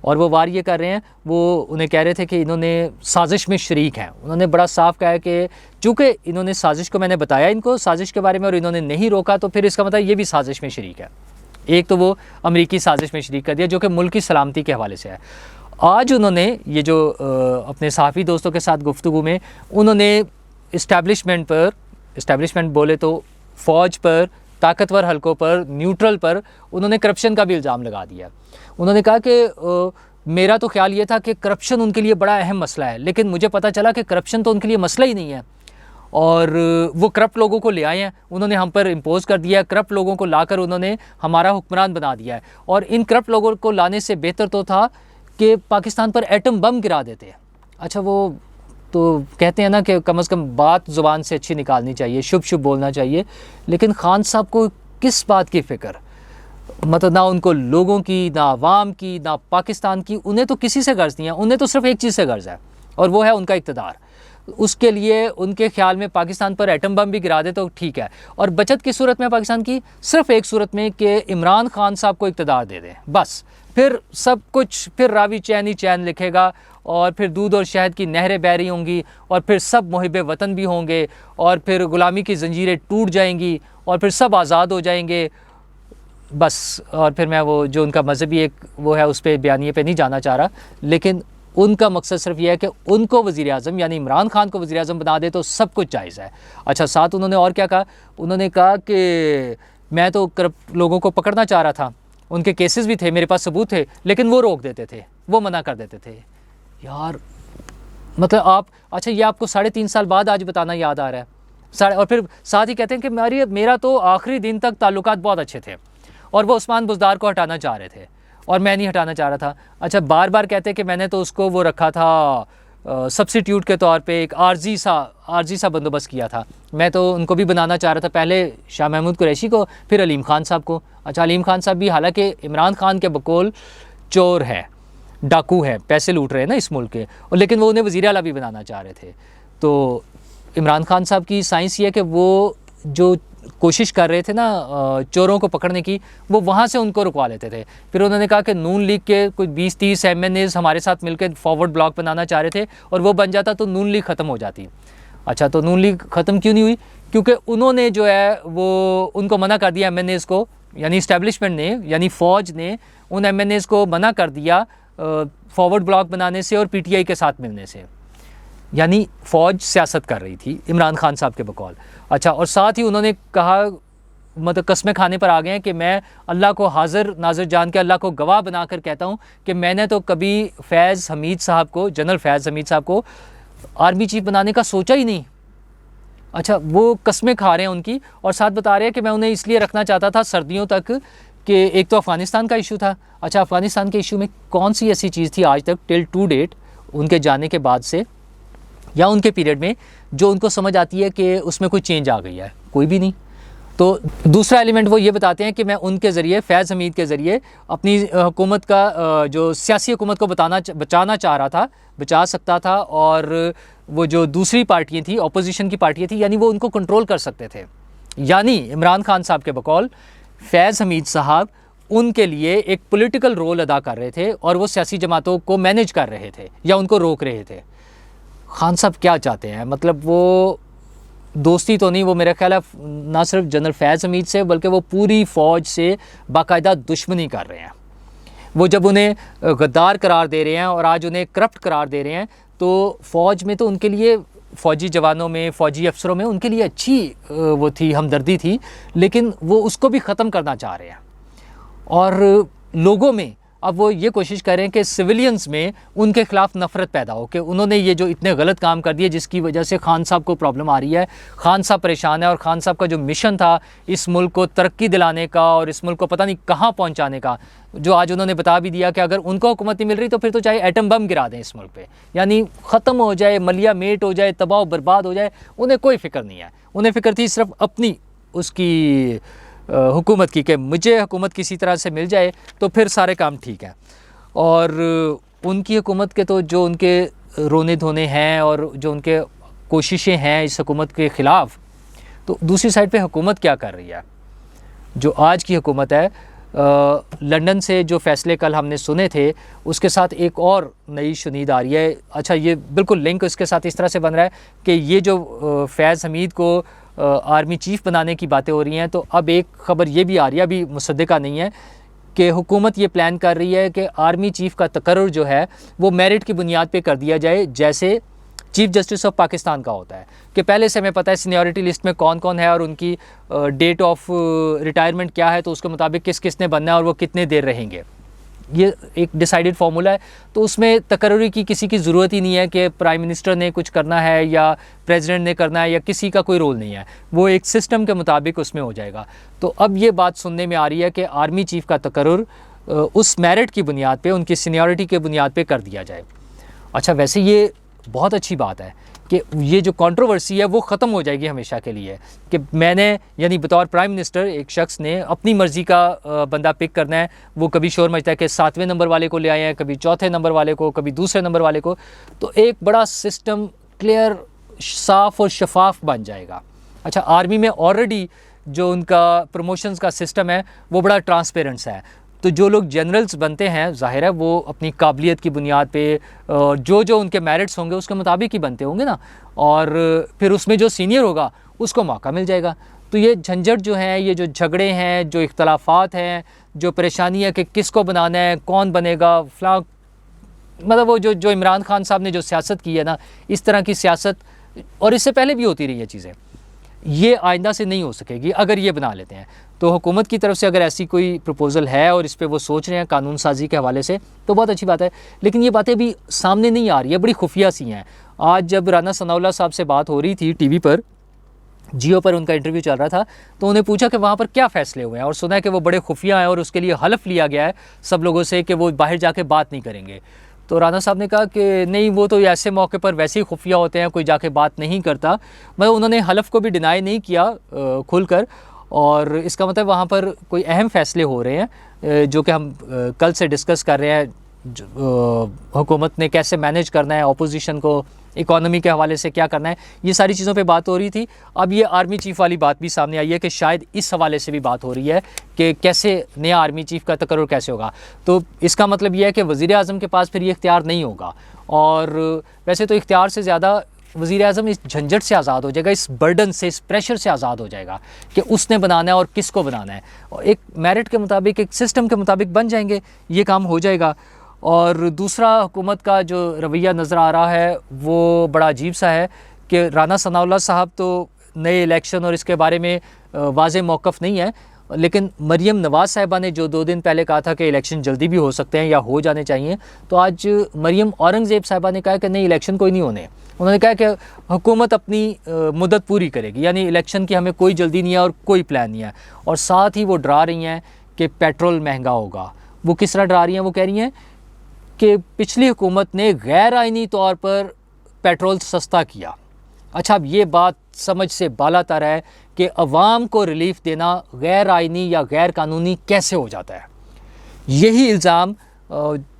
اور وہ وار یہ کر رہے ہیں، وہ انہیں کہہ رہے تھے کہ انہوں نے سازش میں شریک ہیں. انہوں نے بڑا صاف کہا ہے کہ چونکہ انہوں نے سازش کو، میں نے بتایا ان کو سازش کے بارے میں، اور انہوں نے نہیں روکا، تو پھر اس کا مطلب یہ بھی سازش میں شریک ہے. ایک تو وہ امریکی سازش میں شریک کر دیا جو کہ ملک کی سلامتی کے حوالے سے ہے. آج انہوں نے یہ جو اپنے صحافی دوستوں کے ساتھ گفتگو میں انہوں نے اسٹیبلشمنٹ بولے تو فوج پر، طاقتور حلقوں پر، نیوٹرل پر انہوں نے کرپشن کا بھی الزام لگا دیا. انہوں نے کہا کہ میرا تو خیال یہ تھا کہ کرپشن ان کے لیے بڑا اہم مسئلہ ہے، لیکن مجھے پتہ چلا کہ کرپشن تو ان کے لیے مسئلہ ہی نہیں ہے، اور وہ کرپٹ لوگوں کو لے آئے ہیں، انہوں نے ہم پر امپوز کر دیا ہے. کرپٹ لوگوں کو لا کر انہوں نے ہمارا حکمران بنا دیا ہے، اور ان کرپٹ لوگوں کو لانے سے بہتر تو تھا کہ پاکستان پر ایٹم بم گرا دیتے. اچھا، وہ تو کہتے ہیں نا کہ کم از کم بات زبان سے اچھی نکالنی چاہیے، شبھ شبھ بولنا چاہیے، لیکن خان صاحب کو کس بات کی فکر؟ مطلب نہ ان کو لوگوں کی، نہ عوام کی، نہ پاکستان کی، انہیں تو کسی سے غرض نہیں ہے. انہیں تو صرف ایک چیز سے غرض ہے، اور وہ ہے ان کا اقتدار. اس کے لیے ان کے خیال میں پاکستان پر ایٹم بم بھی گرا دے تو ٹھیک ہے، اور بچت کی صورت میں پاکستان کی صرف ایک صورت میں کہ عمران خان صاحب کو اقتدار دے دیں، بس. پھر سب کچھ، پھر راوی چین ہی چین لکھے گا، اور پھر دودھ اور شہد کی نہریں بہہ رہی ہوں گی، اور پھر سب محب وطن بھی ہوں گے، اور پھر غلامی کی زنجیریں ٹوٹ جائیں گی، اور پھر سب آزاد ہو جائیں گے، بس. اور پھر میں وہ جو ان کا مذہبی ایک وہ ہے اس پہ بیانیے پہ نہیں جانا چاہ رہا، لیکن ان کا مقصد صرف یہ ہے کہ ان کو وزیر اعظم یعنی عمران خان کو وزیر اعظم بنا دے تو سب کچھ جائز ہے. اچھا، ساتھ انہوں نے اور کیا کہا؟ انہوں نے کہا کہ میں تو لوگوں کو پکڑنا چاہ رہا تھا، ان کے کیسز بھی تھے، میرے پاس ثبوت تھے، لیکن وہ روک دیتے تھے، وہ منع کر دیتے تھے. یار مطلب آپ، اچھا یہ آپ کو 3.5 سال بعد آج بتانا یاد آ رہا ہے. اور پھر ساتھ ہی کہتے ہیں کہ میرا تو آخری دن تک تعلقات بہت اچھے تھے، اور وہ عثمان بزدار کو ہٹانا چاہ رہے تھے، اور میں نہیں ہٹانا چاہ رہا تھا. اچھا، بار بار کہتے کہ میں نے تو اس کو وہ رکھا تھا سبسٹیٹیوٹ کے طور پہ، ایک عارضی سا بندوبست کیا تھا. میں تو ان کو بھی بنانا چاہ رہا تھا، پہلے شاہ محمود قریشی کو، پھر علیم خان صاحب کو. اچھا، علیم خان صاحب بھی حالانکہ عمران خان کے بقول چور ہے، ڈاکو ہے، پیسے لوٹ رہے ہیں نا اس ملک کے، لیکن وہ انہیں وزیر اعلیٰ بھی بنانا چاہ رہے تھے. تو عمران خان صاحب کی سائنس یہ ہے کہ وہ جو کوشش کر رہے تھے نا چوروں کو پکڑنے کی، وہ وہاں سے ان کو رکوا لیتے تھے. پھر انہوں نے کہا کہ نون لیگ کے کوئی 20-30 MNAs ہمارے ساتھ مل کے فارورڈ بلاک بنانا چاہ رہے تھے، اور وہ بن جاتا تو نون لیگ ختم ہو جاتی. اچھا، تو نون لیگ ختم کیوں نہیں ہوئی؟ کیونکہ انہوں نے جو ہے وہ ان کو منع کر دیا، MNAs کو، یعنی اسٹیبلشمنٹ نے، یعنی فوج نے ان MNAs کو منع کر دیا فارورڈ بلاک بنانے سے اور PTI کے ساتھ ملنے سے. یعنی فوج سیاست کر رہی تھی عمران خان صاحب کے بقول. اچھا، اور ساتھ ہی انہوں نے کہا، مطلب قسمیں کھانے پر آ گئے ہیں کہ میں اللہ کو حاضر ناظر جان کے، اللہ کو گواہ بنا کر کہتا ہوں کہ میں نے تو کبھی فیض حمید صاحب کو، جنرل فیض حمید صاحب کو آرمی چیف بنانے کا سوچا ہی نہیں. اچھا، وہ قسمیں کھا رہے ہیں ان کی، اور ساتھ بتا رہے ہیں کہ میں انہیں اس لیے رکھنا چاہتا تھا سردیوں تک کہ ایک تو افغانستان کا ایشو تھا. اچھا، افغانستان کے ایشو میں کون سی ایسی چیز تھی آج تک ٹل ٹو ڈیٹ ان کے جانے کے بعد سے یا ان کے پیریڈ میں جو ان کو سمجھ آتی ہے کہ اس میں کوئی چینج آ گئی ہے؟ کوئی بھی نہیں. تو دوسرا ایلیمنٹ وہ یہ بتاتے ہیں کہ میں ان کے ذریعے، فیض حمید کے ذریعے اپنی حکومت کا جو سیاسی حکومت کو بچانا چاہ رہا تھا، بچا سکتا تھا، اور وہ جو دوسری پارٹیاں تھیں، اپوزیشن کی پارٹیاں تھیں، یعنی وہ ان کو کنٹرول کر سکتے تھے. یعنی عمران خان صاحب کے بقول فیض حمید صاحب ان کے لیے ایک پولیٹیکل رول ادا کر رہے تھے، اور وہ سیاسی جماعتوں کو مینیج کر رہے تھے یا ان کو روک رہے تھے. خان صاحب کیا چاہتے ہیں؟ مطلب وہ دوستی تو نہیں، وہ میرا خیال ہے نہ صرف جنرل فیض حمید سے بلکہ وہ پوری فوج سے باقاعدہ دشمنی کر رہے ہیں. وہ جب انہیں غدار قرار دے رہے ہیں اور آج انہیں کرپٹ قرار دے رہے ہیں، تو فوج میں تو ان کے لیے، فوجی جوانوں میں، فوجی افسروں میں ان کے لیے اچھی وہ تھی، ہمدردی تھی، لیکن وہ اس کو بھی ختم کرنا چاہ رہے ہیں. اور لوگوں میں اب وہ یہ کوشش کر رہے ہیں کہ سویلینز میں ان کے خلاف نفرت پیدا ہو کہ انہوں نے یہ جو اتنے غلط کام کر دیے جس کی وجہ سے خان صاحب کو پرابلم آ رہی ہے. خان صاحب پریشان ہے، اور خان صاحب کا جو مشن تھا اس ملک کو ترقی دلانے کا اور اس ملک کو پتہ نہیں کہاں پہنچانے کا، جو آج انہوں نے بتا بھی دیا کہ اگر ان کو حکومت نہیں مل رہی تو پھر تو چاہے ایٹم بم گرا دیں اس ملک پہ، یعنی ختم ہو جائے، ملیا میٹ ہو جائے، تباہ و برباد ہو جائے. انہیں کوئی فکر نہیں ہے، انہیں فکر تھی صرف اپنی اس کی حکومت کی کہ مجھے حکومت کسی طرح سے مل جائے تو پھر سارے کام ٹھیک ہیں. اور ان کی حکومت کے تو جو ان کے رونے دھونے ہیں اور جو ان کے کوششیں ہیں اس حکومت کے خلاف، تو دوسری سائڈ پہ حکومت کیا کر رہی ہے؟ جو آج کی حکومت ہے لندن سے جو فیصلے کل ہم نے سنے تھے اس کے ساتھ ایک اور نئی شنید آ رہی ہے. اچھا یہ بالکل لنک اس کے ساتھ اس طرح سے بن رہا ہے کہ یہ جو فیض حمید کو آرمی چیف بنانے کی باتیں ہو رہی ہیں, تو اب ایک خبر یہ بھی آ رہی ہے, ابھی مصدقہ نہیں ہے, کہ حکومت یہ پلان کر رہی ہے کہ آرمی چیف کا تقرر جو ہے وہ میرٹ کی بنیاد پہ کر دیا جائے, جیسے چیف جسٹس آف پاکستان کا ہوتا ہے کہ پہلے سے ہمیں پتہ ہے سینیورٹی لسٹ میں کون کون ہے اور ان کی ڈیٹ آف ریٹائرمنٹ کیا ہے, تو اس کے مطابق کس کس نے بننا ہے اور وہ کتنے دیر رہیں گے. یہ ایک ڈیسائیڈڈ فارمولا ہے, تو اس میں تقرری کی کسی کی ضرورت ہی نہیں ہے کہ پرائم منسٹر نے کچھ کرنا ہے یا پریزیڈنٹ نے کرنا ہے یا کسی کا کوئی رول نہیں ہے, وہ ایک سسٹم کے مطابق اس میں ہو جائے گا. تو اب یہ بات سننے میں آ رہی ہے کہ آرمی چیف کا تقرر اس میرٹ کی بنیاد پہ, ان کی سینیورٹی کے بنیاد پہ کر دیا جائے. اچھا ویسے یہ بہت اچھی بات ہے کہ یہ جو کنٹروورسی ہے وہ ختم ہو جائے گی ہمیشہ کے لیے, کہ میں نے یعنی بطور پرائم منسٹر ایک شخص نے اپنی مرضی کا بندہ پک کرنا ہے, وہ کبھی شور مچتا ہے کہ 7ویں نمبر والے کو لے آئے ہیں, کبھی 4تھے نمبر والے کو, کبھی 2سرے نمبر والے کو, تو ایک بڑا سسٹم کلیئر, صاف اور شفاف بن جائے گا. اچھا آرمی میں آلریڈی جو ان کا پروموشنز کا سسٹم ہے وہ بڑا ٹرانسپیرنٹ ہے, تو جو لوگ جنرلز بنتے ہیں ظاہر ہے وہ اپنی قابلیت کی بنیاد پہ جو ان کے میرٹس ہوں گے اس کے مطابق ہی بنتے ہوں گے نا, اور پھر اس میں جو سینئر ہوگا اس کو موقع مل جائے گا. تو یہ جھنجھٹ جو ہیں, یہ جو جھگڑے ہیں, جو اختلافات ہیں, جو پریشانی ہے کہ کس کو بنانا ہے, کون بنے گا, فلاں, مطلب وہ جو عمران خان صاحب نے جو سیاست کی ہے نا, اس طرح کی سیاست, اور اس سے پہلے بھی ہوتی رہی ہیں چیزیں, یہ آئندہ سے نہیں ہو سکے گی اگر یہ بنا لیتے ہیں. تو حکومت کی طرف سے اگر ایسی کوئی پروپوزل ہے اور اس پہ وہ سوچ رہے ہیں قانون سازی کے حوالے سے تو بہت اچھی بات ہے, لیکن یہ باتیں بھی سامنے نہیں آ رہی ہیں, بڑی خفیہ سی ہیں. آج جب رانا ثناء اللہ صاحب سے بات ہو رہی تھی ٹی وی پر, جیو پر ان کا انٹرویو چل رہا تھا, تو انہیں پوچھا کہ وہاں پر کیا فیصلے ہوئے ہیں, اور سنا ہے کہ وہ بڑے خفیہ ہیں اور اس کے لیے حلف لیا گیا ہے سب لوگوں سے کہ وہ باہر جا کے بات نہیں کریں گے. تو رانا صاحب نے کہا کہ نہیں, وہ تو ایسے موقع پر ویسے ہی خفیہ ہوتے ہیں, کوئی جا کے بات نہیں کرتا. مگر انہوں نے حلف کو بھی ڈینائی نہیں کیا کھل کر, اور اس کا مطلب وہاں پر کوئی اہم فیصلے ہو رہے ہیں جو کہ ہم کل سے ڈسکس کر رہے ہیں. حکومت نے کیسے مینیج کرنا ہے اپوزیشن کو, اکانومی کے حوالے سے کیا کرنا ہے, یہ ساری چیزوں پہ بات ہو رہی تھی. اب یہ آرمی چیف والی بات بھی سامنے آئی ہے کہ شاید اس حوالے سے بھی بات ہو رہی ہے کہ کیسے نیا آرمی چیف کا تقرر کیسے ہوگا. تو اس کا مطلب یہ ہے کہ وزیر اعظم کے پاس پھر یہ اختیار نہیں ہوگا, اور ویسے تو اختیار سے زیادہ وزیر اعظم اس جھنجھٹ سے آزاد ہو جائے گا, اس برڈن سے, اس پریشر سے آزاد ہو جائے گا کہ اس نے بنانا ہے اور کس کو بنانا ہے. ایک میرٹ کے مطابق, ایک سسٹم کے مطابق بن جائیں گے, یہ کام ہو جائے گا. اور دوسرا حکومت کا جو رویہ نظر آ رہا ہے وہ بڑا عجیب سا ہے کہ رانا ثناء اللہ صاحب تو نئے الیکشن اور اس کے بارے میں واضح موقف نہیں ہے, لیکن مریم نواز صاحبہ نے جو 2 دن پہلے کہا تھا کہ الیکشن جلدی بھی ہو سکتے ہیں یا ہو جانے چاہیے, تو آج مریم اورنگزیب صاحبہ نے کہا کہ نہیں الیکشن کوئی نہیں ہونے. انہوں نے کہا کہ حکومت اپنی مدت پوری کرے گی, یعنی الیکشن کی ہمیں کوئی جلدی نہیں ہے اور کوئی پلان نہیں ہے. اور ساتھ ہی وہ ڈرا رہی ہیں کہ پیٹرول مہنگا ہوگا. وہ کس طرح ڈرا رہی ہیں؟ وہ کہہ رہی ہیں کہ پچھلی حکومت نے غیر آئینی طور پر پیٹرول سستا کیا. اچھا اب یہ بات سمجھ سے بالا تر ہے کہ عوام کو ریلیف دینا غیر آئینی یا غیر قانونی کیسے ہو جاتا ہے. یہی الزام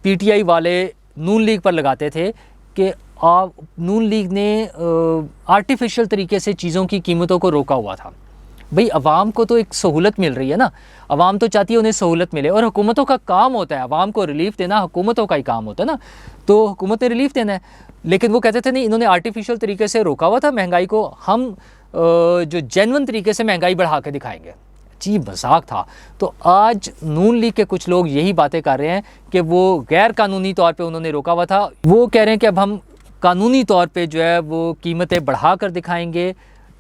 پی ٹی آئی والے نون لیگ پر لگاتے تھے کہ نون لیگ نے آرٹیفیشل طریقے سے چیزوں کی قیمتوں کو روکا ہوا تھا. بھئی عوام کو تو ایک سہولت مل رہی ہے نا, عوام تو چاہتی ہے انہیں سہولت ملے, اور حکومتوں کا کام ہوتا ہے عوام کو ریلیف دینا, حکومتوں کا ہی کام ہوتا ہے نا, تو حکومت نے ریلیف دینا ہے. لیکن وہ کہتے تھے نہیں, انہوں نے آرٹیفیشل طریقے سے روکا ہوا تھا مہنگائی کو, ہم جو جینون طریقے سے مہنگائی بڑھا کے دکھائیں گے. عجیب مذاق تھا. تو آج نون لیگ کے کچھ لوگ یہی باتیں کر رہے ہیں کہ وہ غیر قانونی طور پہ انہوں نے روکا ہوا تھا, وہ کہہ رہے ہیں کہ اب ہم قانونی طور پہ جو ہے وہ قیمتیں بڑھا کر دکھائیں گے.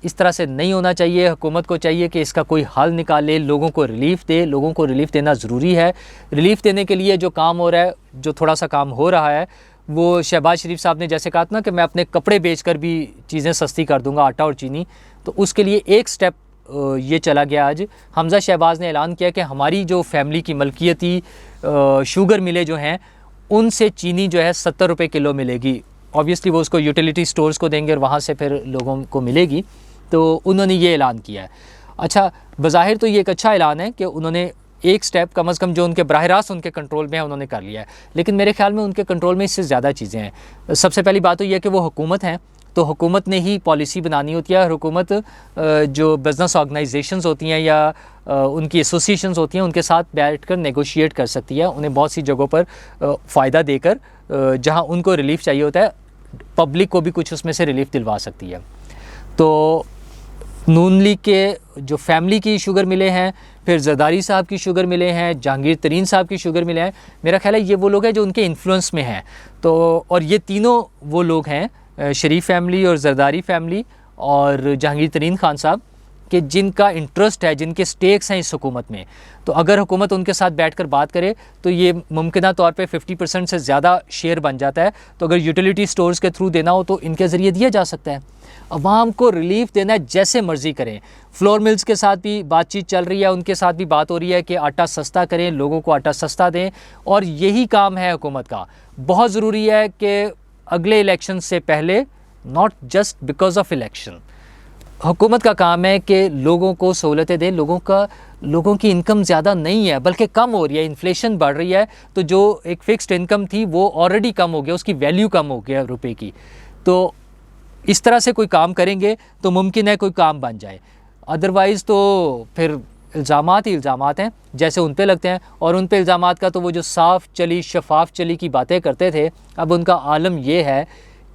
اس طرح سے نہیں ہونا چاہیے, حکومت کو چاہیے کہ اس کا کوئی حل نکالے, لوگوں کو ریلیف دے. لوگوں کو ریلیف دینا ضروری ہے. ریلیف دینے کے لیے جو کام ہو رہا ہے, جو تھوڑا سا کام ہو رہا ہے, وہ شہباز شریف صاحب نے جیسے کہا تھا نا کہ میں اپنے کپڑے بیچ کر بھی چیزیں سستی کر دوں گا, آٹا اور چینی, تو اس کے لیے ایک سٹیپ یہ چلا گیا. آج حمزہ شہباز نے اعلان کیا کہ ہماری جو فیملی کی ملکیتی شوگر ملیں جو ہیں ان سے چینی جو ہے 70 روپے کلو ملے گی. آبویسلی وہ اس کو یوٹیلیٹی سٹورز کو دیں گے اور وہاں سے پھر لوگوں کو ملے گی. تو انہوں نے یہ اعلان کیا ہے. اچھا بظاہر تو یہ ایک اچھا اعلان ہے کہ انہوں نے ایک سٹیپ کم از کم جو ان کے براہ راست ان کے کنٹرول میں ہے انہوں نے کر لیا ہے, لیکن میرے خیال میں ان کے کنٹرول میں اس سے زیادہ چیزیں ہیں. سب سے پہلی بات تو یہ ہے کہ وہ حکومت ہیں, تو حکومت نے ہی پالیسی بنانی ہوتی ہے. اور حکومت جو بزنس آرگنائزیشنز ہوتی ہیں یا ان کی ایسوسیشنز ہوتی ہیں ان کے ساتھ بیٹھ کر نیگوشیٹ کر سکتی ہے, انہیں بہت سی جگہوں پر فائدہ دے کر جہاں ان کو ریلیف چاہیے ہوتا ہے پبلک کو بھی کچھ اس میں سے ریلیف دلوا سکتی ہے. تو نون لیگ کے جو فیملی کی شوگر ملے ہیں, پھر زرداری صاحب کی شوگر ملے ہیں, جہانگیر ترین صاحب کی شوگر ملے ہیں, میرا خیال ہے یہ وہ لوگ ہیں جو ان کے انفلوئنس میں ہیں. تو اور یہ تینوں وہ لوگ ہیں, شریف فیملی اور زرداری فیملی اور جہانگیر ترین خان صاحب, کہ جن کا انٹرسٹ ہے, جن کے سٹیکس ہیں اس حکومت میں. تو اگر حکومت ان کے ساتھ بیٹھ کر بات کرے تو یہ ممکنہ طور پہ 50% سے زیادہ شیئر بن جاتا ہے. تو اگر یوٹیلیٹی سٹورز کے تھرو دینا ہو تو ان کے ذریعے دیا جا سکتا ہے. عوام کو ریلیف دینا ہے جیسے مرضی کریں. فلور ملز کے ساتھ بھی بات چیت چل رہی ہے, ان کے ساتھ بھی بات ہو رہی ہے کہ آٹا سستا کریں, لوگوں کو آٹا سستا دیں, اور یہی کام ہے حکومت کا. بہت ضروری ہے کہ اگلے الیکشن سے پہلے, not just because of election, حکومت کا کام ہے کہ لوگوں کو سہولتیں دیں. لوگوں کی انکم زیادہ نہیں ہے بلکہ کم ہو رہی ہے, انفلیشن بڑھ رہی ہے. تو جو ایک فکسڈ انکم تھی وہ آلریڈی کم ہو گیا, اس کی ویلیو کم ہو گیا روپے کی. تو اس طرح سے کوئی کام کریں گے تو ممکن ہے کوئی کام بن جائے. ادروائز تو پھر الزامات ہی الزامات ہیں جیسے ان پہ لگتے ہیں. اور ان پہ الزامات کا تو وہ جو صاف چلی شفاف چلی کی باتیں کرتے تھے, اب ان کا عالم یہ ہے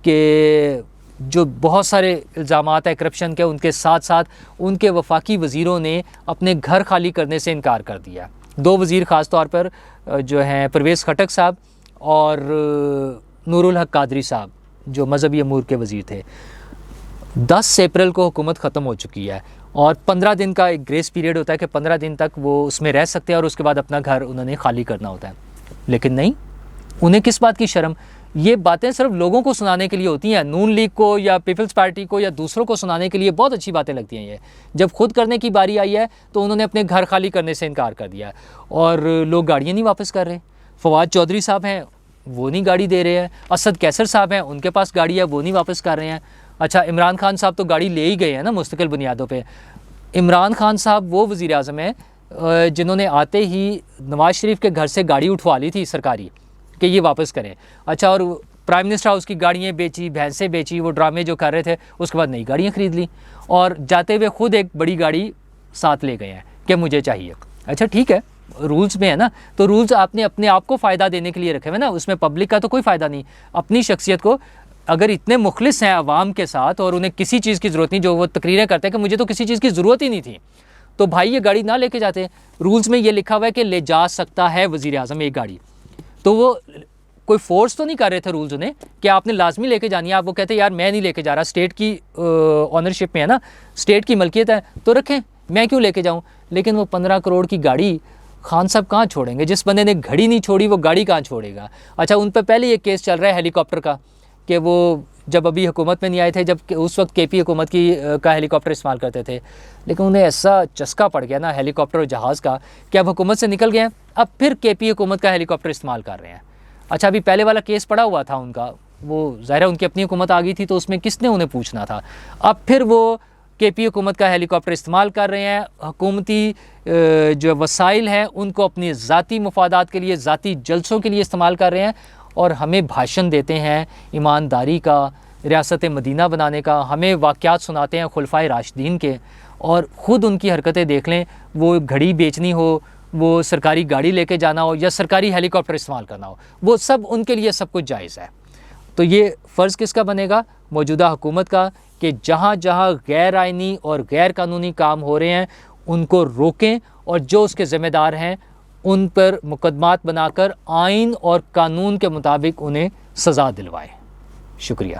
کہ جو بہت سارے الزامات ہیں کرپشن کے, ان کے ساتھ ساتھ ان کے وفاقی وزیروں نے اپنے گھر خالی کرنے سے انکار کر دیا. 2 وزیر خاص طور پر جو ہیں پرویز خٹک صاحب اور نور الحق قادری صاحب جو مذہبی امور کے وزیر تھے. 10 اپریل کو حکومت ختم ہو چکی ہے اور 15 دن کا ایک گریس پیریڈ ہوتا ہے کہ 15 دن تک وہ اس میں رہ سکتے ہیں اور اس کے بعد اپنا گھر انہوں نے خالی کرنا ہوتا ہے. لیکن نہیں, انہیں کس بات کی شرم؟ یہ باتیں صرف لوگوں کو سنانے کے لیے ہوتی ہیں, نون لیگ کو یا پیپلز پارٹی کو یا دوسروں کو سنانے کے لیے بہت اچھی باتیں لگتی ہیں. یہ جب خود کرنے کی باری آئی ہے تو انہوں نے اپنے گھر خالی کرنے سے انکار کر دیا اور لوگ گاڑیاں نہیں واپس کر رہے. فواد چودھری صاحب ہیں وہ نہیں گاڑی دے رہے ہیں, اسد کیسر صاحب ہیں ان کے پاس گاڑی ہے وہ نہیں واپس کر رہے ہیں. اچھا, عمران خان صاحب تو گاڑی لے ہی گئے ہیں نا مستقل بنیادوں پہ. عمران خان صاحب وہ وزیر اعظم ہیں جنہوں نے آتے ہی نواز شریف کے گھر سے گاڑی اٹھوا لی تھی سرکاری کہ یہ واپس کریں. اچھا, اور پرائم منسٹر ہاؤس کی گاڑیاں بیچی, بھینسیں بیچی, وہ ڈرامے جو کر رہے تھے, اس کے بعد نئی گاڑیاں خرید لی اور جاتے ہوئے خود ایک بڑی گاڑی ساتھ لے گئے ہیں کہ مجھے چاہیے. اچھا ٹھیک ہے, رولز میں ہے نا, تو رولز آپ نے اپنے آپ کو فائدہ دینے کے لیے رکھے ہوئے نا, اس میں پبلک کا تو کوئی فائدہ نہیں. اپنی شخصیت کو اگر اتنے مخلص ہیں عوام کے ساتھ اور انہیں کسی چیز کی ضرورت نہیں, جو وہ تقریریں کرتے ہیں کہ مجھے تو کسی چیز کی ضرورت ہی نہیں تھی, تو بھائی یہ گاڑی نہ لے کے جاتے. رولز میں یہ لکھا ہوا ہے کہ لے جا سکتا ہے وزیر اعظم ایک گاڑی. تو وہ کوئی فورس تو نہیں کر رہے تھے رولز انہیں کہ آپ نے لازمی لے کے جانی ہے. آپ وہ کہتے ہیں یار میں نہیں لے کے جا رہا, اسٹیٹ کی آنرشپ میں ہے نا, اسٹیٹ کی ملکیت ہے تو رکھیں, میں کیوں لے کے جاؤں. لیکن وہ 15 کروڑ کی گاڑی خان صاحب کہاں چھوڑیں گے؟ جس بندے نے گھڑی نہیں چھوڑی وہ گاڑی کہاں چھوڑے گا؟ اچھا, ان پہ پہلے یہ کیس چل رہا ہے ہیلی کاپٹر کا کہ وہ جب ابھی حکومت میں نہیں آئے تھے, جب اس وقت کے پی حکومت کا ہیلی کاپٹر استعمال کرتے تھے, لیکن انہیں ایسا چسکا پڑ گیا نا ہیلی کاپٹر اور جہاز کا کہ اب حکومت سے نکل گئے ہیں, اب پھر کے پی حکومت کا ہیلی کاپٹر استعمال کر رہے ہیں. اچھا, ابھی پہلے والا کیس پڑا ہوا تھا ان کا, وہ ظاہر ہے ان کی اپنی حکومت آ گئی تھی تو اس میں کس نے انہیں پوچھنا تھا. اب پھر وہ کے پی حکومت کا ہیلی کاپٹر استعمال کر رہے ہیں, حکومتی جو وسائل ہیں ان کو اپنی ذاتی مفادات کے لیے, ذاتی جلسوں کے لیے استعمال کر رہے ہیں, اور ہمیں بھاشن دیتے ہیں ایمانداری کا, ریاست مدینہ بنانے کا, ہمیں واقعات سناتے ہیں خلفائے راشدین کے, اور خود ان کی حرکتیں دیکھ لیں, وہ گھڑی بیچنی ہو, وہ سرکاری گاڑی لے کے جانا ہو یا سرکاری ہیلی کاپٹر استعمال کرنا ہو, وہ سب ان کے لیے سب کچھ جائز ہے. تو یہ فرض کس کا بنے گا؟ موجودہ حکومت کا, کہ جہاں جہاں غیر آئینی اور غیر قانونی کام ہو رہے ہیں ان کو روکیں, اور جو اس کے ذمہ دار ہیں ان پر مقدمات بنا کر آئین اور قانون کے مطابق انہیں سزا دلوائیں. شکریہ.